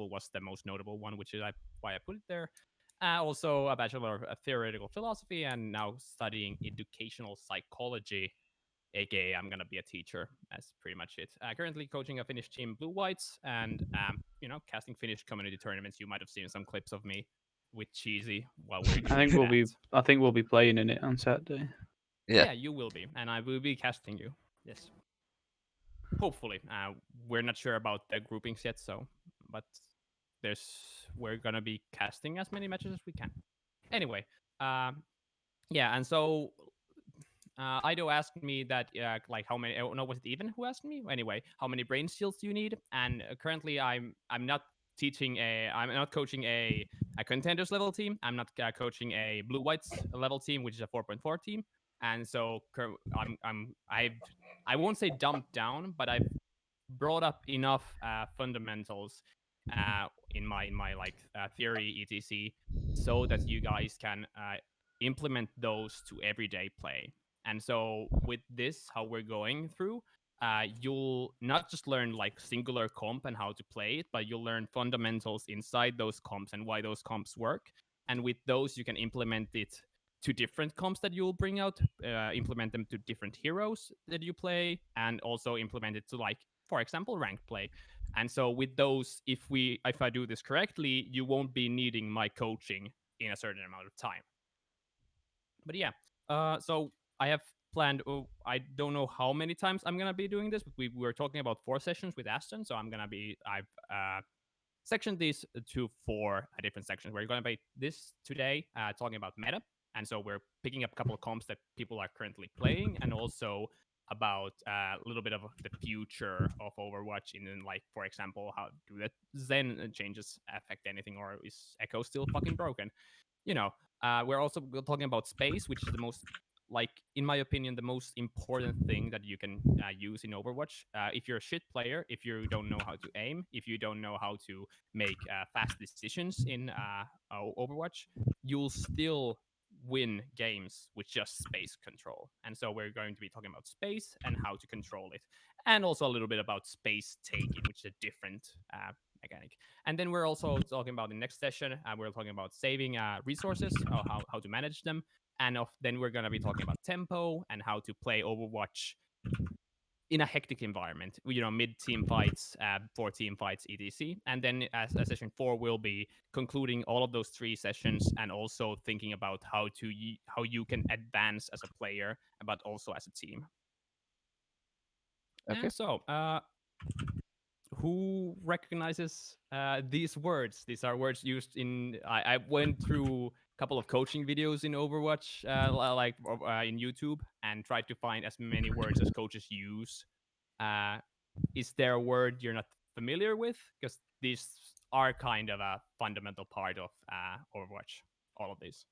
example, was the most notable one, which is why I put it there. Also, a Bachelor of Theoretical Philosophy, and now studying Educational Psychology, aka I'm gonna be a teacher. That's pretty much it. Currently coaching a Finnish team, Blue Whites, and casting Finnish community tournaments. You might have seen some clips of me with Cheesy while we're doing that. I think we'll be playing in it on Saturday. Yeah, you will be, and I will be casting you. Yes, hopefully. We're not sure about the groupings yet, but we're gonna be casting as many matches as we can. Anyway, yeah, and so Ido asked me that, like, how many? No, was it Even who asked me? Anyway, how many brain steals do you need? And currently, I'm not I'm not coaching a contenders level team. I'm not coaching a blue whites level team, which is a 4.4 team. And so I won't say dumped down, but I've brought up enough fundamentals in my like theory etc, so that you guys can implement those to everyday play. And so with this, how we're going through, you'll not just learn like singular comp and how to play it, but you'll learn fundamentals inside those comps and why those comps work. And with those, you can implement it to different comps that you'll bring out, implement them to different heroes that you play, and also implement it to, like, for example, ranked play. And so with those, if I do this correctly, you won't be needing my coaching in a certain amount of time. But yeah, so I have planned. I don't know how many times I'm gonna be doing this, but we were talking about 4 sessions with Aston, so I've sectioned these to 4 different sections. We're going to be this today talking about meta, and so we're picking up a couple of comps that people are currently playing, and also about a little bit of the future of Overwatch. In, like, for example, how do the Zen changes affect anything, or is Echo still fucking broken? You know, we're also talking about space, which is the most, like, in my opinion, the most important thing that you can use in Overwatch. If you're a shit player, if you don't know how to aim, if you don't know how to make fast decisions in Overwatch, you'll still win games with just space control. And so we're going to be talking about space and how to control it, and also a little bit about space taking, which is a different mechanic. And then we're also talking about the next session. We're talking about saving resources, how to manage them, and then we're gonna be talking about tempo and how to play Overwatch in a hectic environment. Mid-team fights, 4-team fights, etc. And then as session 4 will be concluding all of those 3 sessions, and also thinking about how you can advance as a player, but also as a team. Okay. And so, who recognizes these words? These are words used in. I went through a couple of coaching videos in Overwatch, in YouTube, and tried to find as many words as coaches use. Is there a word you're not familiar with? Because these are kind of a fundamental part of Overwatch. All of these.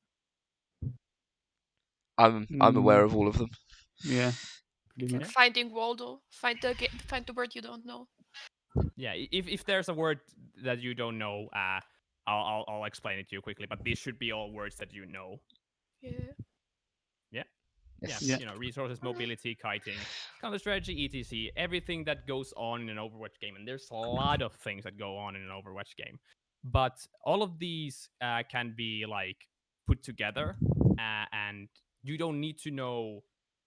I'm aware of all of them. Yeah. Like finding Waldo. Find the word you don't know. Yeah, if there's a word that you don't know, I'll explain it to you quickly. But these should be all words that you know. Yeah. Yeah. Yes. Yeah. Resources, mobility, kiting, counter strategy, etc. Everything that goes on in an Overwatch game, and there's a lot of things that go on in an Overwatch game. But all of these can be, like, put together, and you don't need to know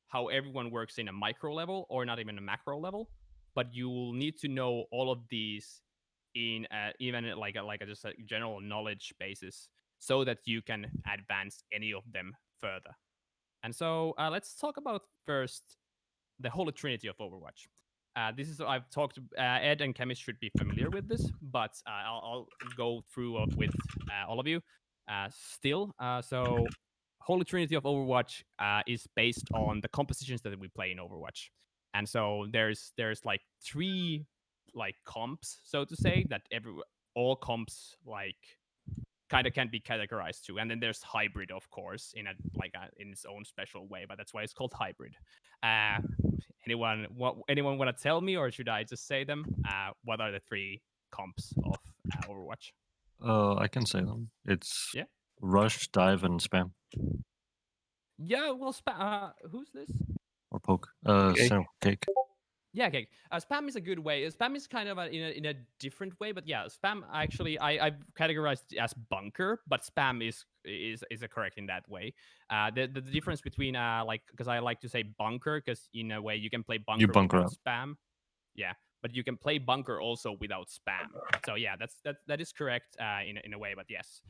how everyone works in a micro level or not even a macro level, but you will need to know all of these in even like just a general knowledge basis, so that you can advance any of them further. And so let's talk about first the Holy Trinity of Overwatch. This is I've talked. Ed and Chemist should be familiar with this, but I'll go through with all of you still. So Holy Trinity of Overwatch is based on the compositions that we play in Overwatch, and so there's like 3 like comps, so to say, that all comps like kind of can be categorized to. And then there's hybrid, of course, in its own special way, but that's why it's called hybrid. Anyone want to tell me, or should I just say them? What are the 3 comps of Overwatch? I can say them. It's Yeah. rush, dive, and spam. Yeah, well, who's this? Or poke. Cake. So cake. Yeah, okay. Spam is a good way. Spam is kind of in a different way, but yeah, spam actually I've categorized it as bunker, but spam is correct in that way. The difference between like because I like to say bunker because in a way you can play You bunker bunker without up. spam. Yeah, but you can play bunker also without spam. So yeah, that is correct in a way. But yes,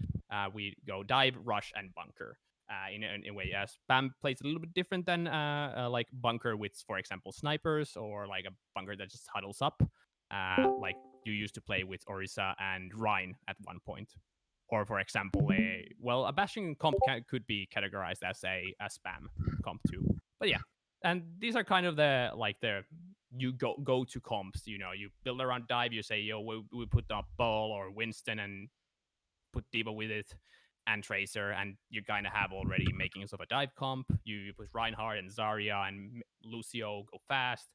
we go dive, rush, and bunker. In a way, spam plays a little bit different than like bunker with, for example, snipers or like a bunker that just huddles up, like you used to play with Orisa and Rhine at one point. Or for example, a bashing comp could be categorized as a spam comp too. But yeah, and these are kind of the like the you go to comps. You know, you build around dive. You say, yo, we put up Ball or Winston and put Diva with it and Tracer, and you kind of have already makings of a dive comp. You put Reinhardt and Zarya and Lucio go fast.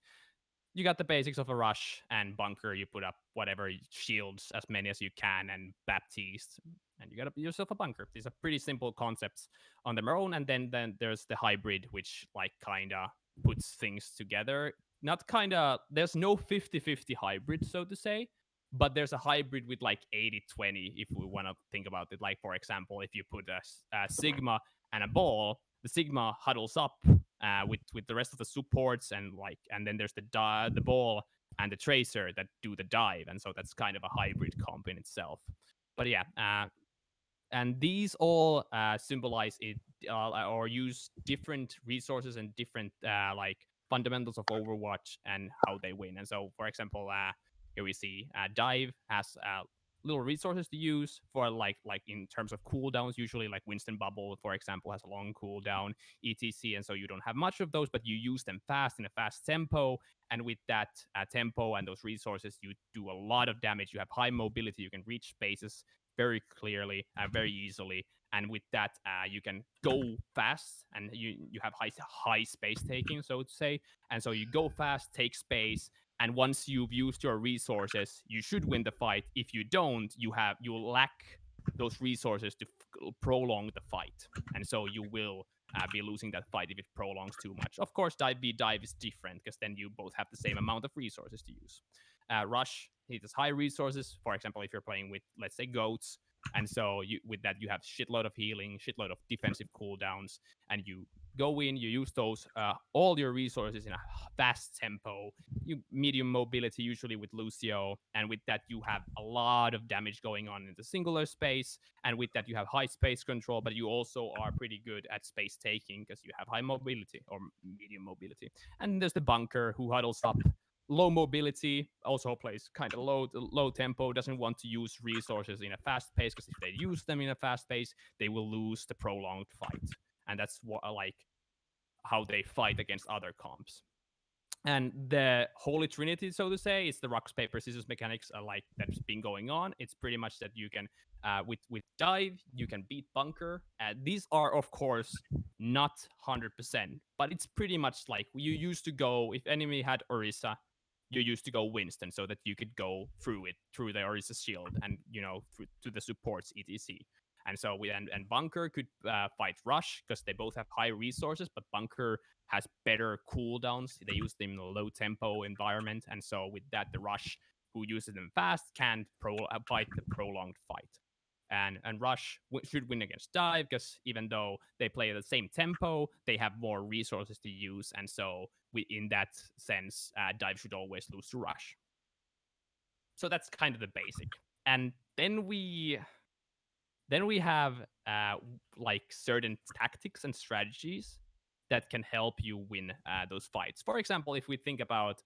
You got the basics of a rush and bunker. You put up whatever shields, as many as you can, and Baptiste, and you got yourself a bunker. These are pretty simple concepts on their own, and then there's the hybrid, which like kind of puts things together. Not kind of, there's no 50-50 hybrid, so to say, but there's a hybrid with like 80-20 if we want to think about it. Like, for example, if you put a Sigma and a Ball, the Sigma huddles up with the rest of the supports and then there's the Ball and the Tracer that do the dive, and so that's kind of a hybrid comp in itself. But yeah, and these all symbolize it or use different resources and different like fundamentals of Overwatch and how they win. And so, for example, here we see Dive has little resources to use for like in terms of cooldowns. Usually, like Winston Bubble, for example, has a long cooldown, etc. And so you don't have much of those, but you use them fast in a fast tempo. And with that tempo and those resources, you do a lot of damage. You have high mobility. You can reach spaces very clearly, very easily, and with that, you can go fast, and you have high space taking, so to say. And so you go fast, take space, and once you've used your resources, you should win the fight. If you don't, you lack those resources to prolong the fight, and so you will be losing that fight if it prolongs too much. Of course, dive v dive is different because then you both have the same amount of resources to use. Rush, it has high resources. For example, if you're playing with, let's say, goats, and so with that you have shitload of healing, shitload of defensive cooldowns, and you go in, you use those all your resources in a fast tempo. You medium mobility usually with Lucio, and with that you have a lot of damage going on in the singular space, and with that you have high space control, but you also are pretty good at space taking because you have high mobility or medium mobility. And there's the bunker who huddles up, low mobility, also plays kind of low tempo, doesn't want to use resources in a fast pace because if they use them in a fast pace, they will lose the prolonged fight, and that's what like how they fight against other comps. And the holy trinity, so to say, is the rock paper scissors mechanics like that's been going on. It's pretty much that you can with dive you can beat bunker. These are of course not 100%, but it's pretty much like you used to go if enemy had Orisa, you used to go Winston so that you could go through it through the Orisa shield and through to the supports etc. And so and bunker could fight rush because they both have high resources, but bunker has better cooldowns. They use them in a low tempo environment, and so with that, the rush who uses them fast can't fight the prolonged fight. And rush should win against dive because even though they play at the same tempo, they have more resources to use, and so in that sense, dive should always lose to rush. So that's kind of the basic. And then we have like certain tactics and strategies that can help you win those fights. For example, if we think about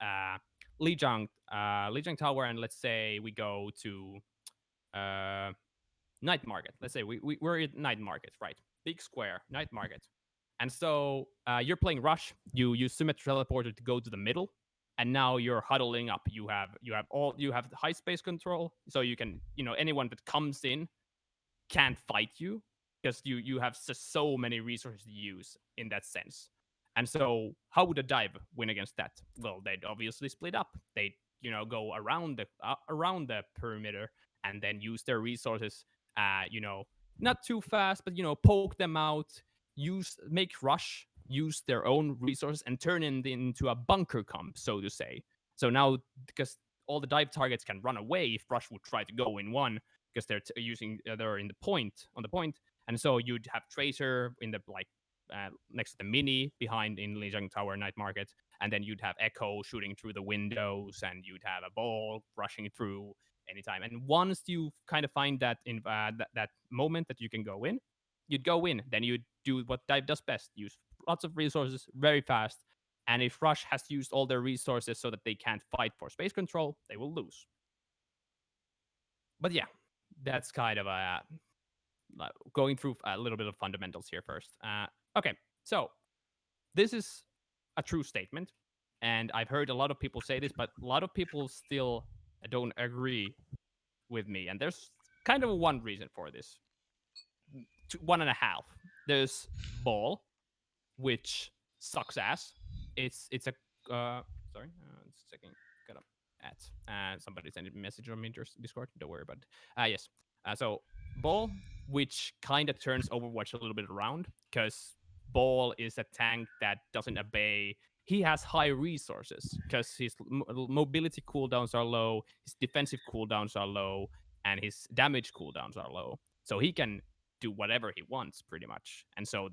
Lijiang Tower, and let's say we go to Night Market. Let's say we're at Night Market, right? Big square, Night Market. And so you're playing Rush. You use Symmetry Teleporter to go to the middle, and now you're huddling up. You have high space control, so you can anyone that comes in can't fight you because you have so many resources to use in that sense. And so how would a dive win against that? Well, they'd obviously split up. They'd go around the perimeter and then use their resources not too fast, but poke them out, make rush, use their own resources and turn it into a bunker comp, so to say. So now, because all the dive targets can run away if Rush would try to go in one, because they're in the point on the point, and so you'd have Tracer in the next to the mini behind in Lijiang Tower Night Market, and then you'd have Echo shooting through the windows, and you'd have a ball rushing through anytime. And once you kind of find that in that moment that you can go in, you'd go in. Then you'd do what dive does best: use lots of resources very fast. And if Rush has used all their resources so that they can't fight for space control, they will lose. But yeah, that's kind of going through a little bit of fundamentals here first. Okay, so this is a true statement, and I've heard a lot of people say this, but a lot of people still don't agree with me. And there's kind of one reason for this. One and a half. There's Ball, which sucks ass. It's a sorry, just a second. Got up at somebody sent a message on me Discord. Don't worry about it. Yes. So Ball, which kind of turns Overwatch a little bit around, because Ball is a tank that doesn't obey. He has high resources because his mobility cooldowns are low, his defensive cooldowns are low, and his damage cooldowns are low. So he can do whatever he wants pretty much. And so,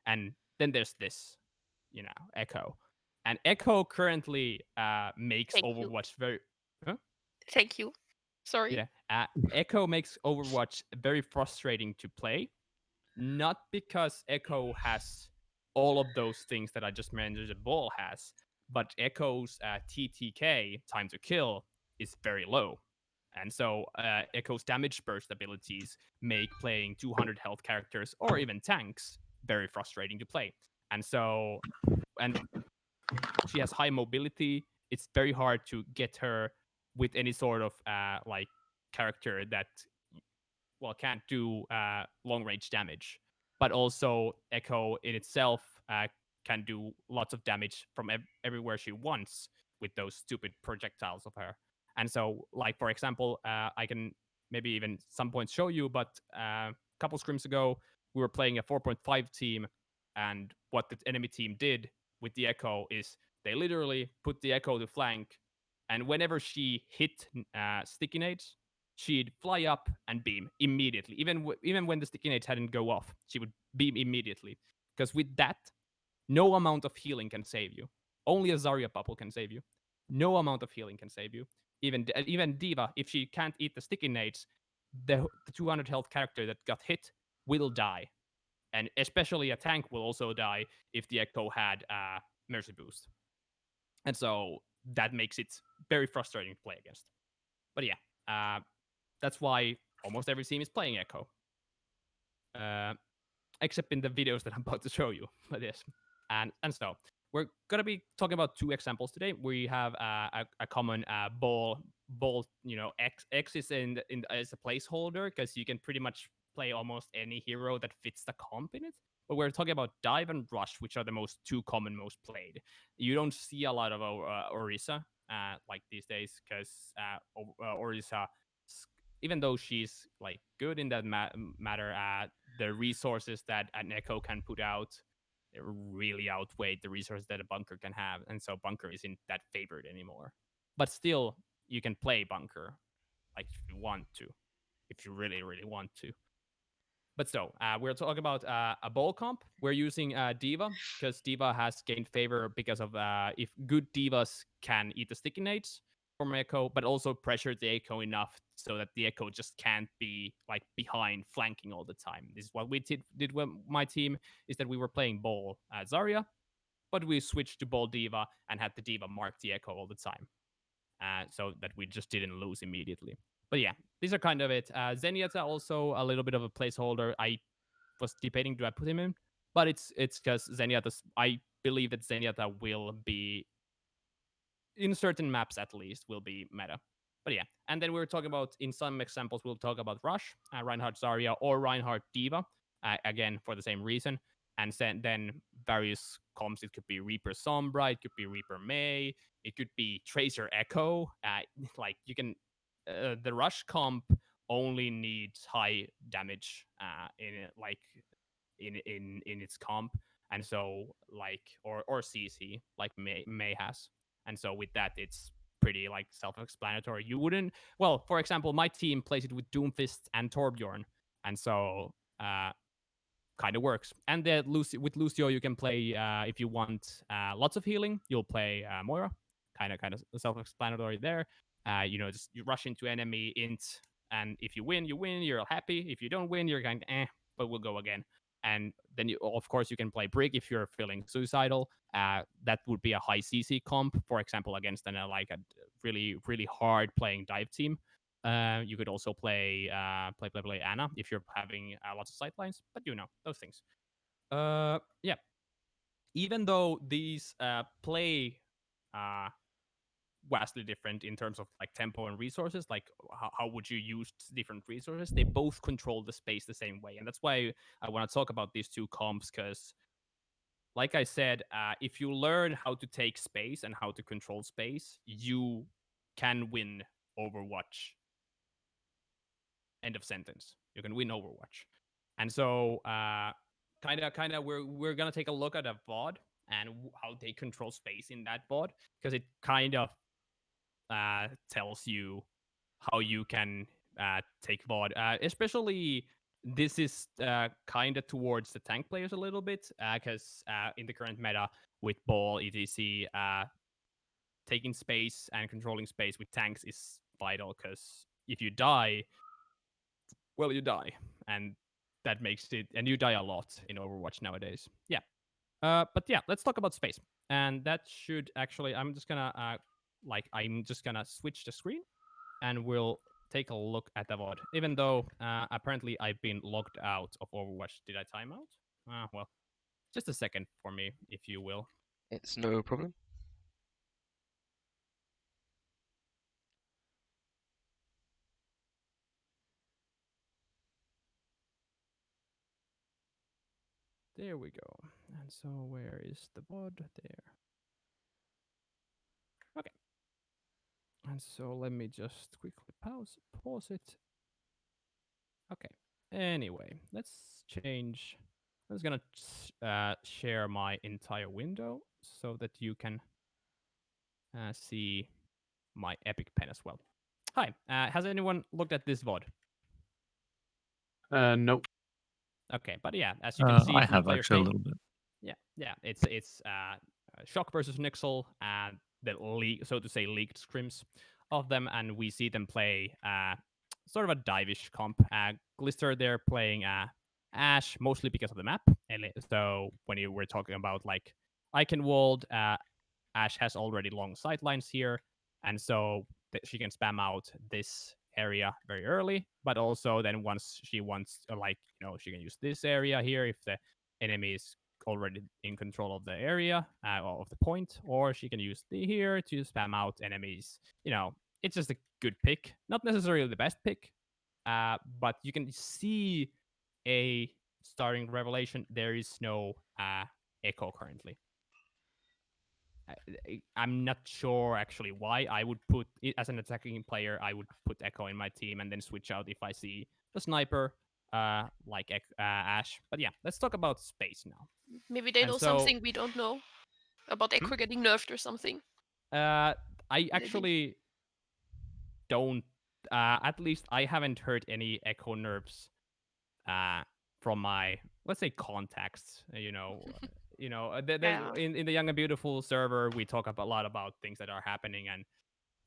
and then there's this, Echo. And Echo currently makes Thank you. Overwatch very. Huh? Thank you. Sorry. Yeah. Echo makes Overwatch very frustrating to play, not because Echo has all of those things that I just mentioned that Ball has, but Echo's TTK, time to kill, is very low. And so Echo's damage burst abilities make playing 200 health characters or even tanks very frustrating to play. And so, and she has high mobility. It's very hard to get her with any sort of character that can't do long range damage, but also Echo in itself can do lots of damage from everywhere she wants with those stupid projectiles of her. And so, like for example, I can maybe even some points show you, but a couple scrims ago we were playing a 4.5 team, and what the enemy team did with the Echo is they literally put the Echo to flank, and whenever she hit sticky nades, she'd fly up and beam immediately. Even when the sticky nades hadn't go off, she would beam immediately. Because with that, no amount of healing can save you. Only a Zarya bubble can save you. No amount of healing can save you. Even D.Va, if she can't eat the sticky nades, the 200 health character that got hit will die. And especially a tank will also die if the Echo had a Mercy Boost. And so that makes it very frustrating to play against. But yeah, that's why almost every team is playing Echo. Except in the videos that I'm about to show you. But yes. And so we're gonna be talking about two examples today. We have a common ball, X is in as a placeholder because you can pretty much play almost any hero that fits the comp in it. But we're talking about dive and rush, which are the most most played. You don't see a lot of Orisa like these days because Orisa, even though she's like good in that matter, the resources that an Echo can put out really outweigh the resources that a Bunker can have, and so Bunker isn't that favored anymore. But still, you can play Bunker like if you want to, if you really really want to. But so, we're talking about a ball comp. We're using D.Va because D.Va has gained favor because of if good D.Vas can eat the sticky nades from Echo, but also pressure the Echo enough so that the Echo just can't be like behind flanking all the time. This is what we did with my team, is that we were playing ball Zarya, but we switched to ball D.Va and had the D.Va mark the Echo all the time. So that we just didn't lose immediately. But yeah, these are kind of it. Zenyatta also a little bit of a placeholder. I was debating, do I put him in? But it's because Zenyatta, I believe that Zenyatta will be, in certain maps at least, will be meta. But yeah, and then we were talking about, in some examples, we'll talk about Rush, Reinhardt Zarya, or Reinhardt D.Va, again, for the same reason. And then various comps, it could be Reaper Sombra, it could be Reaper Mei, it could be Tracer Echo. Like you can, the Rush comp only needs high damage in it, like in its comp, and so like or CC like Mei has, and so with that it's pretty like self-explanatory. You wouldn't. Well, for example, my team plays it with Doomfist and Torbjorn, and so kind of works. And with Lucio, you can play if you want lots of healing, you'll play Moira. Kind of self-explanatory there. Just you rush into enemy int, and if you win, you win. You're happy. If you don't win, you're kind of but we'll go again. And then of course, you can play Brig if you're feeling suicidal. That would be a high CC comp, for example, against like a really really hard playing dive team. You could also play Anna if you're having lots of sightlines, but those things. Yeah. Even though these play vastly different in terms of like tempo and resources, like how would you use different resources, they both control the space the same way, and that's why I want to talk about these two comps, because like I said, if you learn how to take space and how to control space, you can win Overwatch. End of sentence. You can win Overwatch. And so kind of we're gonna take a look at a VOD and how they control space in that VOD, because it kind of tells you how you can take VOD. Especially this is kind of towards the tank players a little bit, because in the current meta with ball etc, taking space and controlling space with tanks is vital, because if you die, well, you die, and that makes it, and you die a lot in Overwatch nowadays. Yeah, but yeah, let's talk about space, and that should actually, I'm just gonna switch the screen, and we'll take a look at the VOD. Even though apparently I've been logged out of Overwatch. Did I time out? Well, just a second for me, if you will. It's no problem. There we go. And so where is the VOD? There. Okay. And so let me just quickly pause it. Okay. Anyway, let's change. I'm just gonna share my entire window so that you can see my epic pen as well. Hi. Has anyone looked at this VOD? Nope. Okay, but yeah, as you can see I from the have player's actually a name, little bit. yeah, it's Shock versus Nixel, and the so to say leaked scrims of them, and we see them play sort of a divish comp. Glister, they're playing Ash mostly because of the map. And so when you were talking about like Eichenwalde, Ash has already long sightlines here, and so she can spam out this area very early. But also then once she wants, she can use this area here if the enemy is already in control of the area or of the point, or she can use the here to spam out enemies. It's just a good pick, not necessarily the best pick, but you can see a starting revelation. There is no echo currently. I'm not sure actually why. I would put it as an attacking player. I would put Echo in my team and then switch out if I see a sniper like Ash. But yeah, let's talk about space now. Maybe they And know so- something we don't know about Echo getting nerfed or something. I Maybe. actually don't. At least I haven't heard any Echo nerfs from my, let's say, contacts. Yeah. In the Young and Beautiful server, we talk a lot about things that are happening, and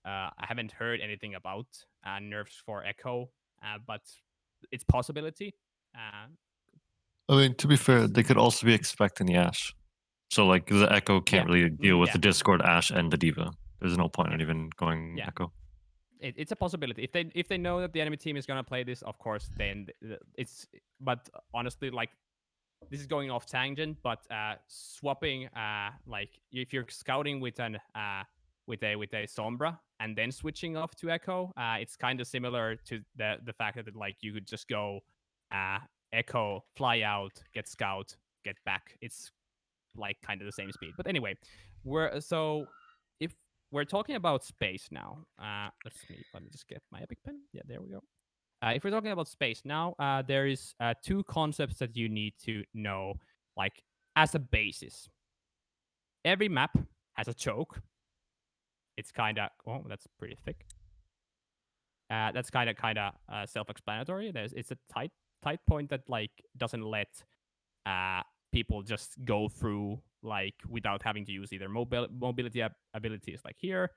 I haven't heard anything about nerfs for Echo, but it's possibility. I mean, to be fair, It's- they could also be expecting the Ash. So like the Echo can't Yeah. really deal with Yeah. the Discord Ash and the Diva. There's no point in Yeah. even going Yeah. Echo. It's a possibility. If they know that the enemy team is gonna play this, of course, then it's. But honestly, like, this is going off tangent, but swapping like if you're scouting with a Sombra and then switching off to Echo, it's kind of similar to the fact that like you could just go Echo, fly out, get scout, get back. It's like kind of the same speed. But anyway, if we're talking about space now, let me just get my epic pen. Yeah, there we go. If we're talking about space now, there is two concepts that you need to know, like, as a basis. Every map has a choke. it's kind of that's pretty thick. That's kind of self-explanatory. It's a tight point that like doesn't let people just go through like without having to use either mobility abilities like here,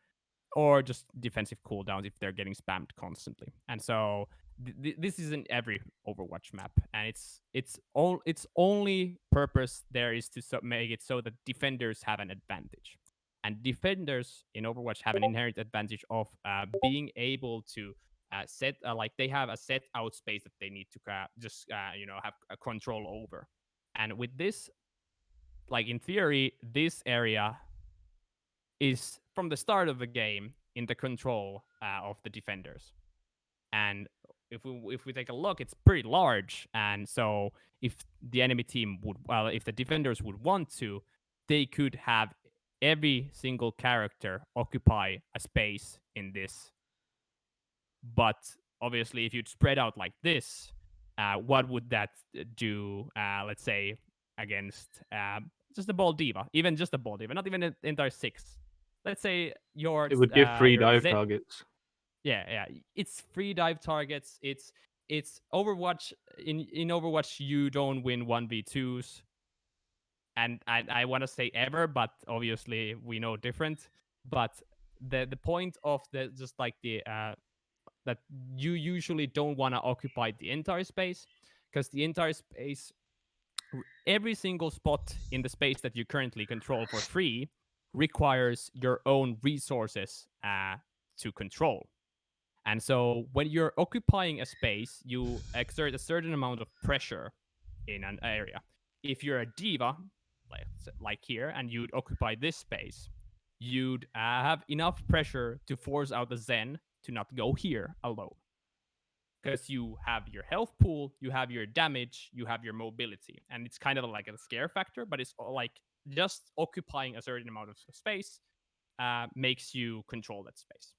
or just defensive cooldowns if they're getting spammed constantly. And so this is in every Overwatch map, and its only purpose there is to make it so that defenders have an advantage. And defenders in Overwatch have an inherent advantage of being able to set like they have a set out space that they need to just have a control over. And with this, like in theory, this area is from the start of the game in the control of the defenders. And if we take a look, it's pretty large. And so if the enemy team if the defenders would want to, they could have every single character occupy a space in this. But obviously, if you'd spread out like this, what would that do? Let's say against just a ball diva, even just a ball diva, not even an entire 6. Let's say It would give free your dive targets. Yeah. It's free dive targets. It's Overwatch. In Overwatch, you don't win 1v2s, and I want to say ever, but obviously we know different. But the point of the just like the that you usually don't want to occupy the entire space, because the entire space, every single spot in the space that you currently control for free requires your own resources to control. And so when you're occupying a space, you exert a certain amount of pressure in an area. If you're a diva, like here, and you'd occupy this space, you'd have enough pressure to force out the Zen to not go here alone. Because you have your health pool, you have your damage, you have your mobility. And it's kind of like a scare factor, but it's like just occupying a certain amount of space makes you control that space.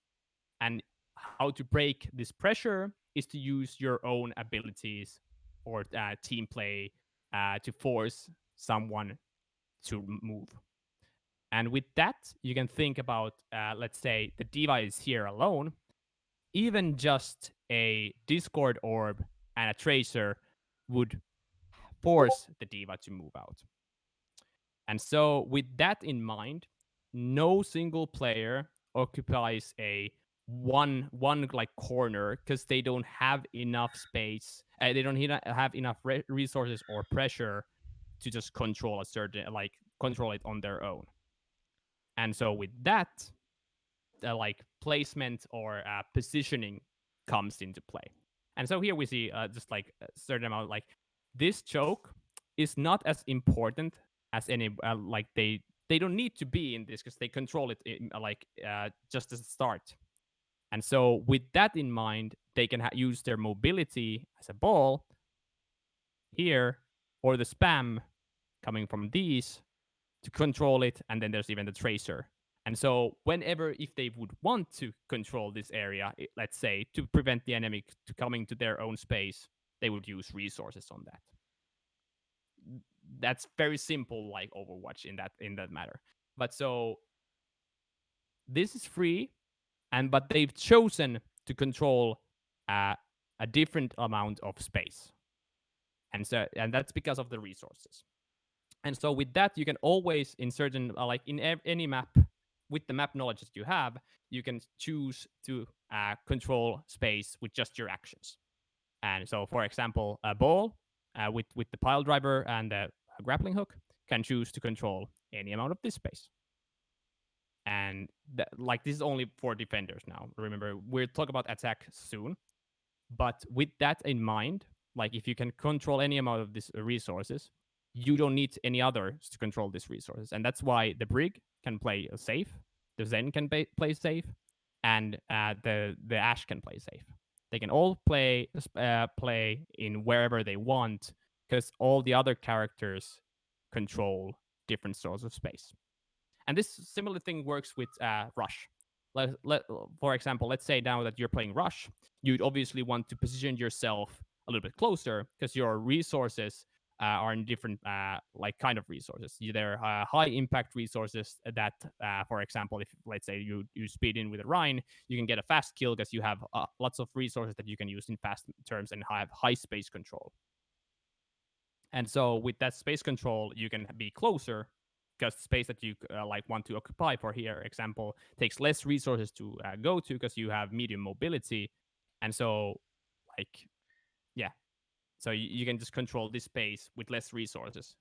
And how to break this pressure is to use your own abilities or team play to force someone to move. And with that, you can think about, let's say, the diva is here alone. Even just a Discord orb and a tracer would force the diva to move out. And so, with that in mind, no single player occupies a one like corner because they don't have enough space. They don't have enough resources or pressure to just control a certain control it on their own. And so with that, like placement or positioning comes into play. And so here we see just like a certain amount, like this choke is not as important as any like they don't need to be in this because they control it in, just as a start. And so with that in mind, they can use their mobility as a ball here, or the spam coming from these to control it. And then there's even the tracer. And so whenever, if they would want to control this area, let's say to prevent the enemy to coming to their own space, they would use resources on that. That's very simple, like Overwatch in that matter. But so this is free, but they've chosen to control a different amount of space, and that's because of the resources. And so with that, you can always in certain like in any map, with the map knowledge that you have, you can choose to control space with just your actions. And so, for example, a ball with the pile driver and the grappling hook can choose to control any amount of this space. And like this is only for defenders now. Remember, we'll talk about attack soon. But with that in mind, like if you can control any amount of these resources, you don't need any others to control these resources. And that's why the Brig can play safe, the Zen can play safe, and the Ashe can play safe. They can all play in wherever they want because all the other characters control different sorts of space. And this similar thing works with Rush. For example, let's say now that you're playing Rush, you'd obviously want to position yourself a little bit closer because your resources are in different like kind of resources. There are high impact resources that, for example, if let's say you speed in with a Rhine, you can get a fast kill because you have lots of resources that you can use in fast terms and have high space control. And so with that space control, you can be closer because space that you like want to occupy, for here example, takes less resources to go to because you have medium mobility, and so like yeah, so you can just control this space with less resources.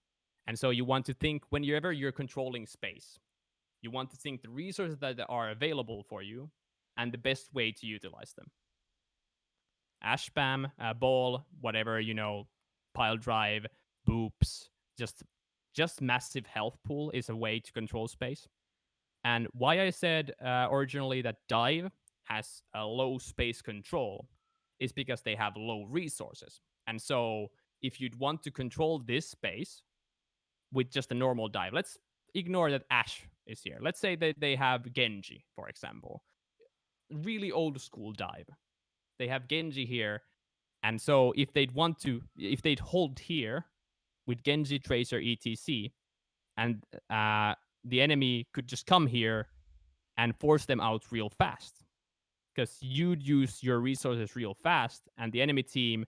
And so you want to think whenever you're controlling space, you want to think the resources that are available for you and the best way to utilize them. Ash spam, ball, whatever, pile drive, boops, just massive health pool is a way to control space. And why I said originally that dive has a low space control is because they have low resources. And so if you'd want to control this space with just a normal dive, let's ignore that Ash is here. Let's say that they have Genji, for example. Really old school dive. They have Genji here. And so if they'd hold here with Genji, Tracer, etc., and the enemy could just come here and force them out real fast because you'd use your resources real fast, and the enemy team,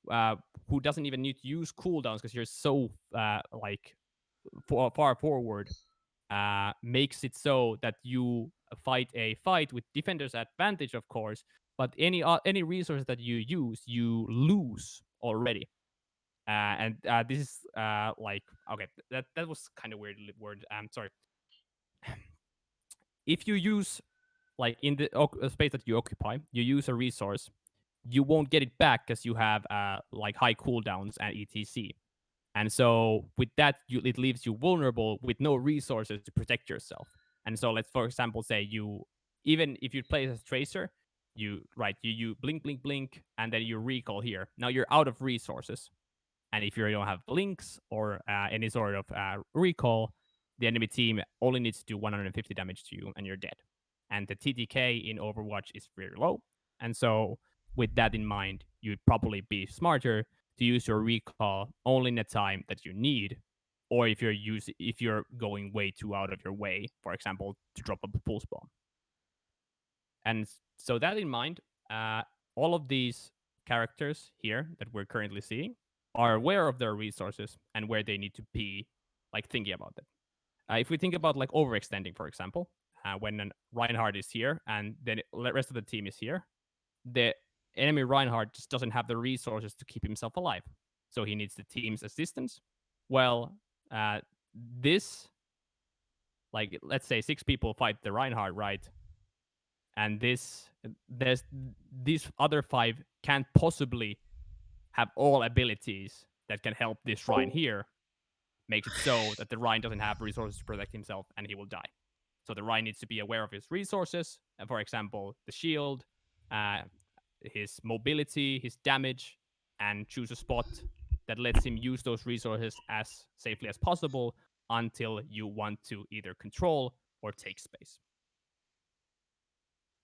who doesn't even need to use cooldowns because you're so like far forward, makes it so that you fight a fight with defenders advantage, of course, but any resource that you use, you lose already. And this is like okay, that was kind of weird word. Sorry. If you use like in the space that you occupy, you use a resource, you won't get it back because you have like high cooldowns and etc. And so with that, it leaves you vulnerable with no resources to protect yourself. And so let's, for example, say even if you play as a tracer, you blink, blink, blink, and then you recall here. Now you're out of resources. And if you don't have blinks or any sort of recall, the enemy team only needs to do 150 damage to you and you're dead. And the TTK in Overwatch is very low. And so, with that in mind, you'd probably be smarter to use your recall only in the time that you need, or if you're going way too out of your way, for example, to drop a pulse bomb. And so that in mind, all of these characters here that we're currently seeing are aware of their resources and where they need to be, like thinking about it. If we think about like overextending, for example, when an Reinhardt is here and then the rest of the team is here, the enemy Reinhardt just doesn't have the resources to keep himself alive, so he needs the team's assistance. Well, this, like, let's say 6 people fight the Reinhardt, right? And these other 5 can't possibly have all abilities that can help this Rhine here, makes it so that the Rhine doesn't have resources to protect himself and he will die. So the Rhine needs to be aware of his resources, for example, the shield, his mobility, his damage, and choose a spot that lets him use those resources as safely as possible until you want to either control or take space.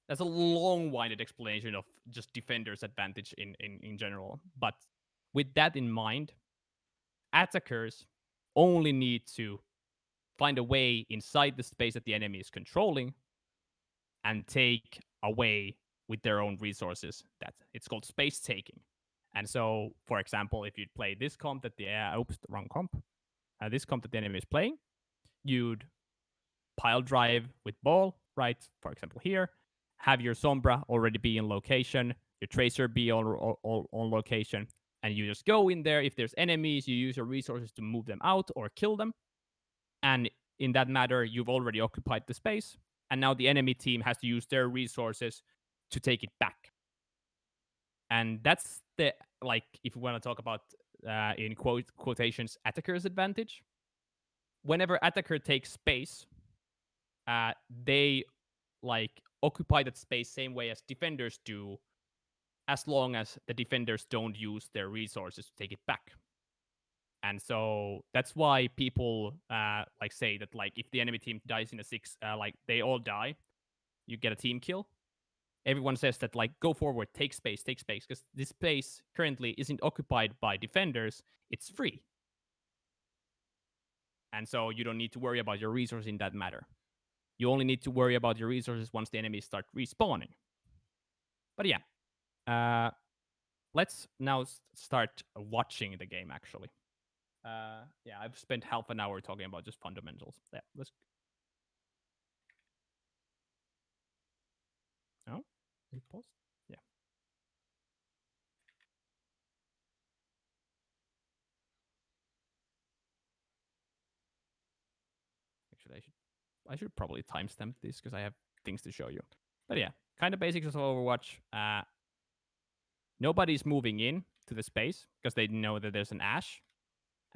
That's a long-winded explanation of just defender's advantage in general. But with that in mind, attackers only need to find a way inside the space that the enemy is controlling and take away with their own resources. It's called space taking. And so, for example, if you'd play this comp that the oops, the wrong comp. This comp that the enemy is playing, you'd pile drive with ball, right? For example, here, have your Sombra already be in location, your Tracer be on location, and you just go in there. If there's enemies, you use your resources to move them out or kill them. And in that matter, you've already occupied the space, and now the enemy team has to use their resources to take it back. And that's the, like, if you want to talk about in quotations, attacker's advantage. Whenever attacker takes space, they like occupy that space same way as defenders do, as long as the defenders don't use their resources to take it back. And so that's why people like say that, like, if the enemy team dies in a 6, like they all die, you get a team kill. Everyone says that, like, go forward, take space, because this space currently isn't occupied by defenders. It's free. And so you don't need to worry about your resources in that matter. You only need to worry about your resources once the enemies start respawning. But yeah, let's now start watching the game, actually. Yeah, I've spent half an hour talking about just fundamentals. Yeah, let's... Oh, is it paused? Yeah. Actually, I should probably timestamp this because I have things to show you. But yeah, kind of basics of Overwatch. Nobody's moving in to the space because they know that there's an Ash,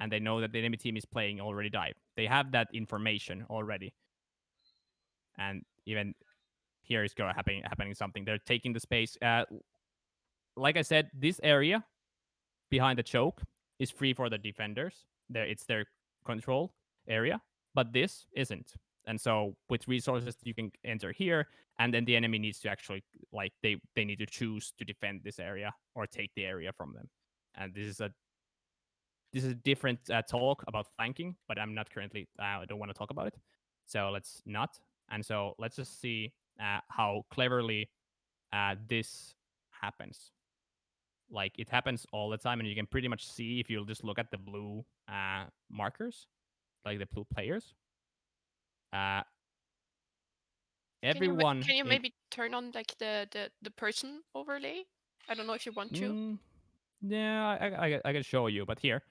and they know that the enemy team is playing already dive. They have that information already, and even here is going happening something. They're taking the space. Like I said, this area behind the choke is free for the defenders. It's their control area, but this isn't. And so with resources, you can enter here, and then the enemy needs to actually like they need to choose to defend this area or take the area from them. And this is a different talk about flanking, but I'm not currently. I don't want to talk about it, so let's not. And so let's just see how cleverly this happens. Like it happens all the time, and you can pretty much see if you just look at the blue markers, like the blue players. Uh, everyone. Can you maybe turn on like the person overlay? I don't know if you want to. Yeah, I can show you, but here,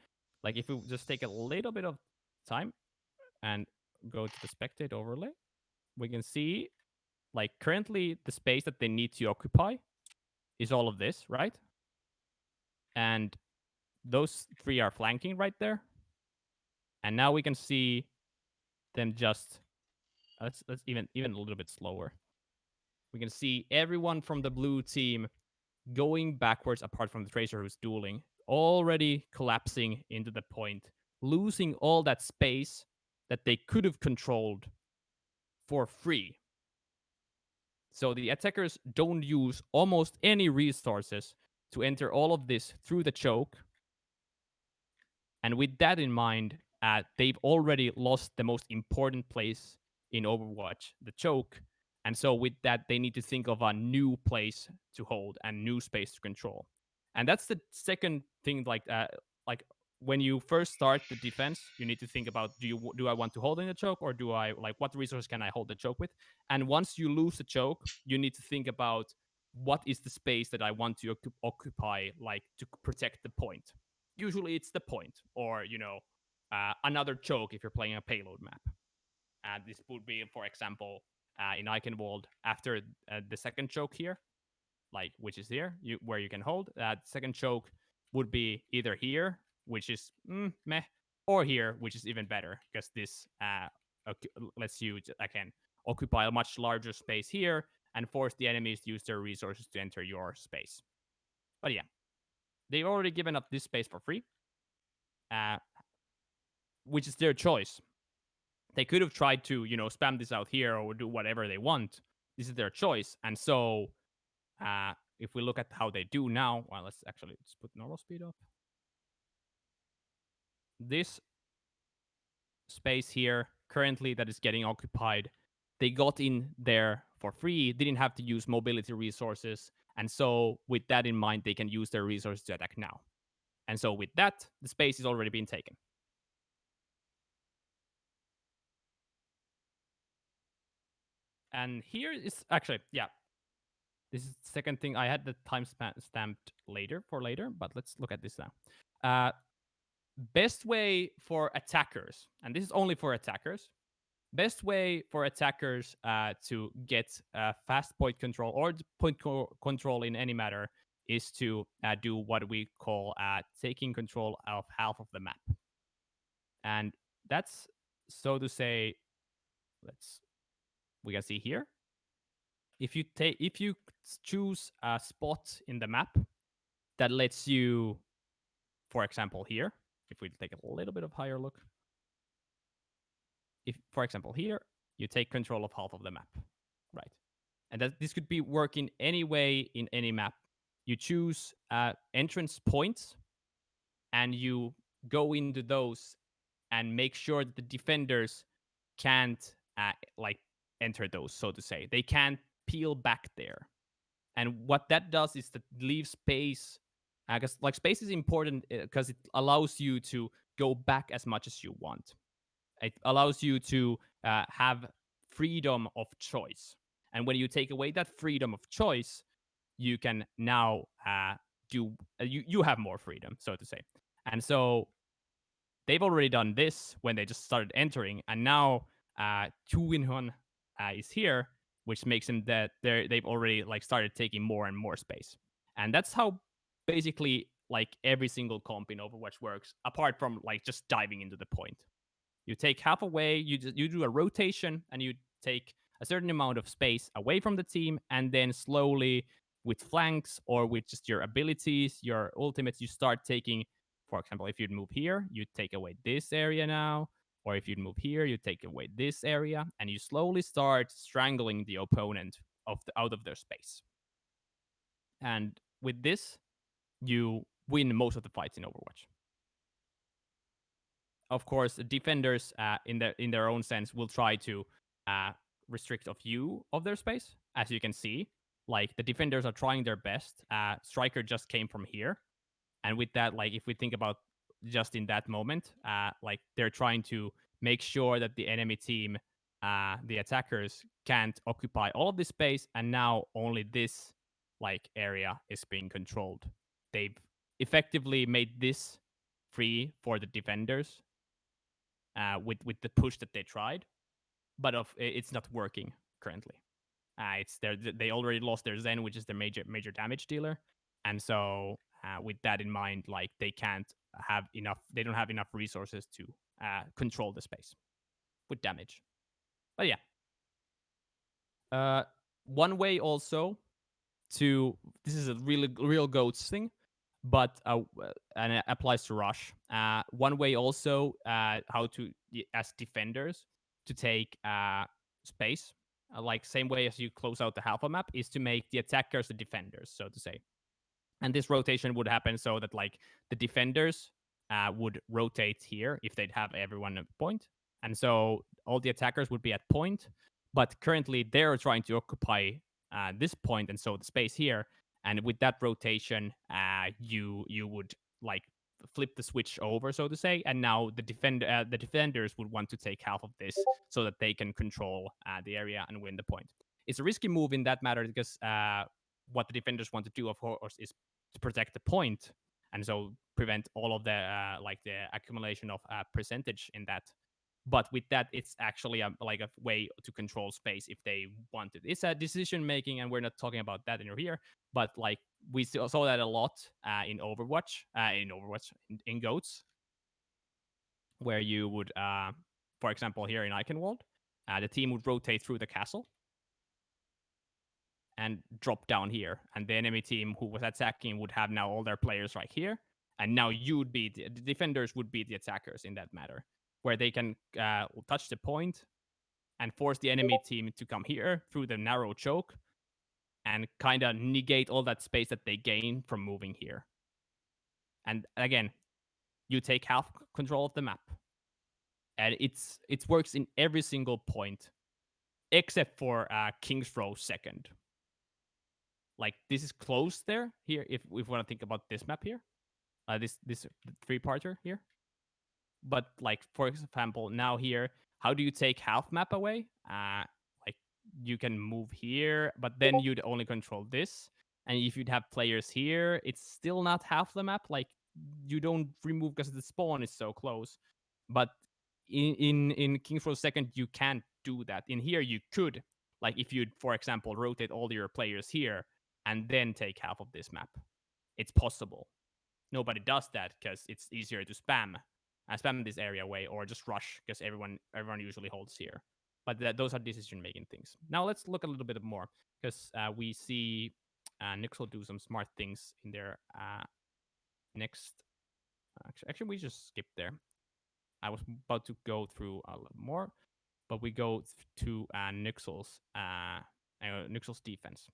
like if we just take a little bit of time and go to the spectate overlay, we can see like currently the space that they need to occupy is all of this, right? And those three are flanking right there. And now we can see them just let's even a little bit slower. We can see everyone from the blue team going backwards apart from the Tracer who's dueling, already collapsing into the point, losing all that space that they could have controlled for free. So the attackers don't use almost any resources to enter all of this through the choke. And with that in mind, they've already lost the most important place in Overwatch, the choke. And so with that, they need to think of a new place to hold and new space to control. And that's the second thing. Like when you first start the defense, you need to think about do I want to hold in the choke, or do I like what resource can I hold the choke with? And once you lose the choke, you need to think about what is the space that I want to occupy, like to protect the point. Usually it's the point, or another choke if you're playing a payload map. And this would be, for example, in Eichenwalde after the second choke here, like which is here, where you can hold. That second choke would be either here, which is meh, or here, which is even better because this lets you again occupy a much larger space here and force the enemies to use their resources to enter your space. But yeah, they've already given up this space for free. Which is their choice. They could have tried to, spam this out here or do whatever they want. This is their choice. And so if we look at how they do now, well, let's put normal speed up. This space here currently that is getting occupied, they got in there for free, didn't have to use mobility resources. And so with that in mind, they can use their resources to attack now. And so with that, the space is already being taken. And here is actually, yeah, this is the second thing. I had the time stamped later, but let's look at this now. Best way for attackers, and this is only for attackers, best way for attackers to get fast point control or point control in any matter is to do what we call taking control of half of the map. And that's, so to say, we can see here. If you choose a spot in the map that lets you, for example, here, if we take a little bit of higher look, if, for example, here, you take control of half of the map, right? And that this could be working any way in any map. You choose entrance points, and you go into those and make sure that the defenders can't like enter those, so to say. They can't peel back there. And what that does is that leaves space. Because like space is important because it allows you to go back as much as you want. It allows you to have freedom of choice. And when you take away that freedom of choice, you can now you have more freedom, so to say. And so they've already done this when they just started entering, and now Chuinhon is here, which makes them that they've already like started taking more and more space. And that's how basically like every single comp in Overwatch works, apart from like just diving into the point. You take half away, you do a rotation, and you take a certain amount of space away from the team, and then slowly with flanks or with just your abilities, your ultimates, you start taking. For example, if you'd move here, you take away this area now, or if you'd move here, you take away this area, and you slowly start strangling the opponent out of their space. And with this, you win most of the fights in Overwatch. Of course, the defenders in their own sense will try to restrict a view of their space. As you can see, like the defenders are trying their best. Striker just came from here, and with that, like if we think about just in that moment, like they're trying to make sure that the enemy team, the attackers, can't occupy all of this space, and now only this like area is being controlled. They've effectively made this free for the defenders with the push that they tried, but it's not working currently. They already lost their Zen, which is their major damage dealer, and so with that in mind, like they can't have enough. They don't have enough resources to control the space with damage. But yeah, one way also to this is a really real goats thing, but and it applies to rush. One way also how to as defenders to take space, like same way as you close out the alpha map, is to make the attackers the defenders, so to say. And this rotation would happen so that like the defenders would rotate here if they'd have everyone at point, and so all the attackers would be at point. But currently they're trying to occupy this point, and so the space here. And with that rotation, you would like flip the switch over, so to say, and now the defenders would want to take half of this so that they can control the area and win the point. It's a risky move in that matter because what the defenders want to do, of course, is to protect the point, and so prevent all of the like the accumulation of percentage in that. But with that, it's actually like a way to control space if they want it. It's a decision making, and we're not talking about that in here. But like we saw that a lot in Overwatch, in Goats, where you would, for example, here in Eichenwalde, the team would rotate through the castle and drop down here, and the enemy team who was attacking would have now all their players right here, and now you'd be the defenders would be the attackers in that matter, where they can touch the point and force the enemy team to come here through the narrow choke and kind of negate all that space that they gain from moving here. And again, you take half control of the map, and it works in every single point except for King's Row second. Like this is close there here if we want to think about this map here, this three-parter here. But like for example, now here, how do you take half map away? Like you can move here, but then you'd only control this. And if you'd have players here, it's still not half the map. Like you don't remove because the spawn is so close. But in King's Row second, you can't do that. In here, you could. Like if you'd, for example, rotate all your players here and then take half of this map. It's possible. Nobody does that because it's easier to spam this area away, or just rush because everyone usually holds here. But those are decision making things. Now let's look a little bit more because we see Nixel do some smart things in their next. Actually, we just skipped there. I was about to go through a lot more, but we go to Nixel's defense.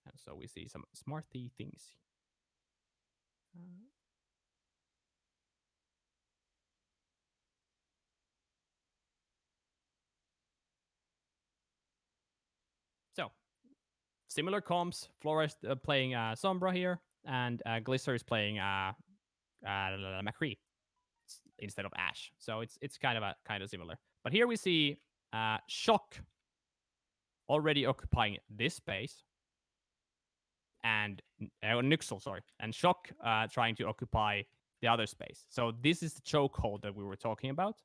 And so we see some smarty things. similar comps. Flores playing Sombra here, and Glisser is playing McCree instead of Ash. So it's kind of similar. But here we see Shock already occupying this space, and Nixel, sorry, and Shock trying to occupy the other space. So this is the chokehold that we were talking about.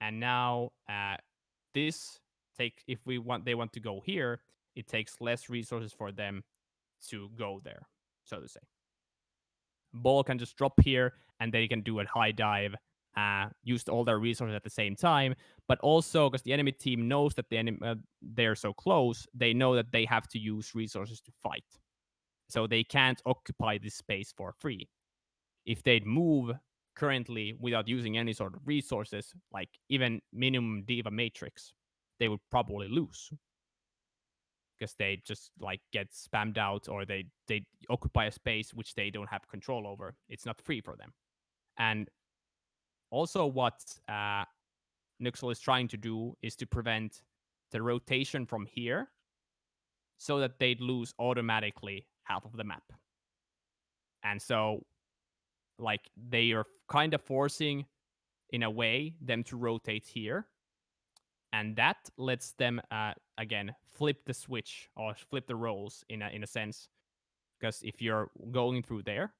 And now this if they want to go here, it takes less resources for them to go there, so to say. Ball can just drop here, and they can do a high dive, use all their resources at the same time. But also, because the enemy team knows that they're so close, they know that they have to use resources to fight. So they can't occupy this space for free. If they'd move currently without using any sort of resources, like even minimum Diva Matrix, they would probably lose. Because they just like get spammed out, or they occupy a space which they don't have control over. It's not free for them. And also what Nuxel is trying to do is to prevent the rotation from here, so that they'd lose automatically half of the map. And so like they are kind of forcing, in a way, them to rotate here, and that lets them again flip the switch or flip the roles in a sense. Because if you're going through there,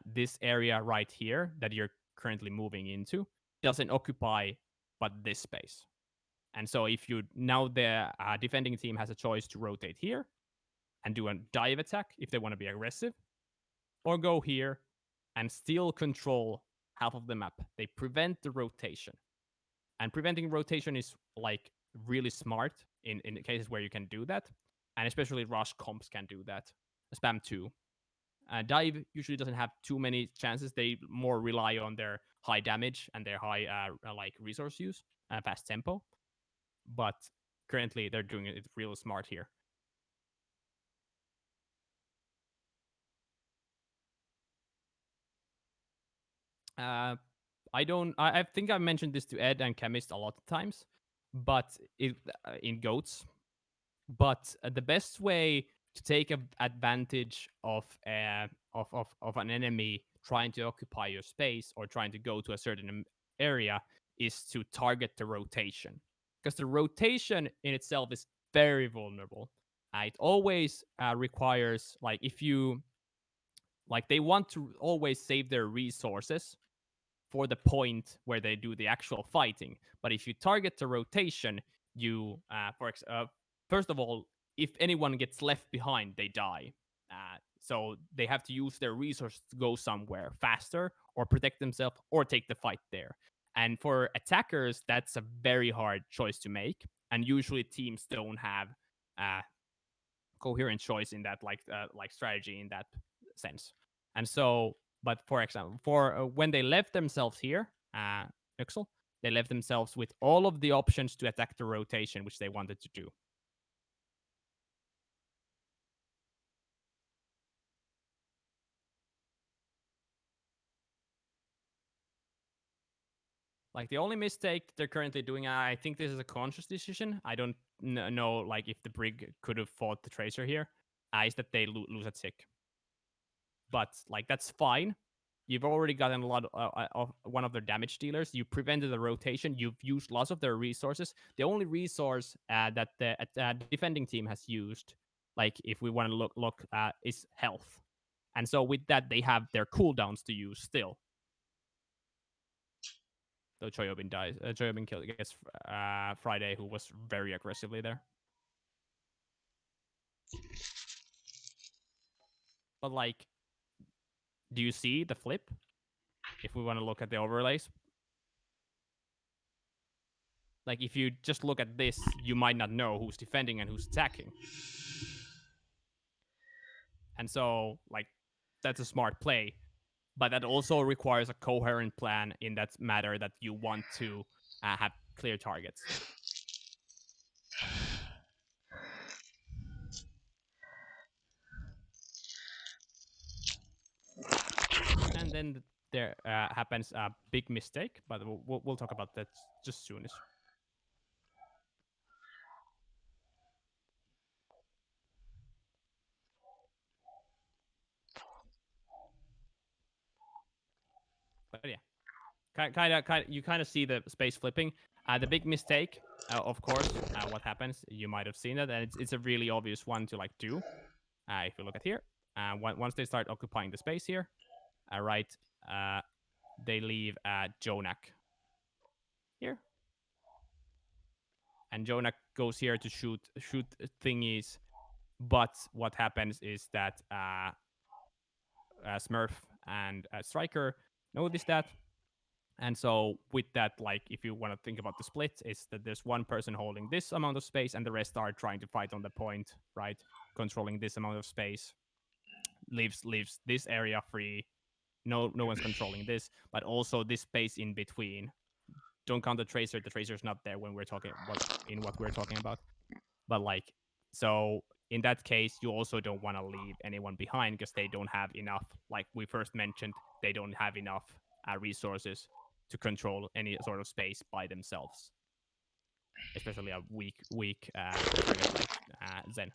this area right here that you're currently moving into doesn't occupy but this space. And so if you now the defending team has a choice to rotate here and do a dive attack if they want to be aggressive, or go here and still control half of the map. They prevent the rotation. And preventing rotation is like really smart in cases where you can do that. And especially Rush comps can do that. Spam 2. Dive usually doesn't have too many chances. They more rely on their high damage and their high like resource use, fast tempo. But currently they're doing it real smart here. I think I mentioned this to Ed and Chemist a lot of times, but in goats. But the best way to take advantage of an enemy trying to occupy your space or trying to go to a certain area is to target the rotation, because the rotation in itself is very vulnerable. It always requires, like, if you like, they want to always save their resources for the point where they do the actual fighting. But if you target the rotation, you, first of all, if anyone gets left behind, they die. So they have to use their resources to go somewhere faster, or protect themselves, or take the fight there. And for attackers, that's a very hard choice to make. And usually teams don't have coherent choice in that, like strategy in that sense. And so, but for example, for when they left themselves here, Pixel, they left themselves with all of the options to attack the rotation, which they wanted to do. Like, the only mistake they're currently doing, I think this is a conscious decision. I don't know, like, if the Brig could have fought the Tracer here, is that they lose a tick. But like, that's fine. You've already gotten a lot of one of their damage dealers. You prevented the rotation. You've used lots of their resources. The only resource that the defending team has used, like, if we want to look is health. And so with that, they have their cooldowns to use still. Though Choyobin dies. Choyobin gets Friday, who was very aggressively there. But like, do you see the flip? If we want to look at the overlays. Like, if you just look at this, you might not know who's defending and who's attacking. And so, like, that's a smart play. But that also requires a coherent plan in that matter, that you want to have clear targets. And then there happens a big mistake, but we'll talk about that just soonish. You kind of see the space flipping. The big mistake, of course, what happens? You might have seen it, and it's a really obvious one to like do. If you look at here, once they start occupying the space here, right, uh, they leave Jonak here, and Jonak goes here to shoot thingies. But what happens is that Smurf and Striker notice that. And so with that, like if you want to think about the split, is that there's one person holding this amount of space and the rest are trying to fight on the point, right? Controlling this amount of space. Leaves this area free. No one's controlling this, but also this space in between. Don't count the tracer. The tracer's not there when we're talking what we're talking about. But like, so in that case, you also don't want to leave anyone behind because they don't have enough. Like we first mentioned, they don't have enough resources to control any sort of space by themselves, especially a weak target like Zen.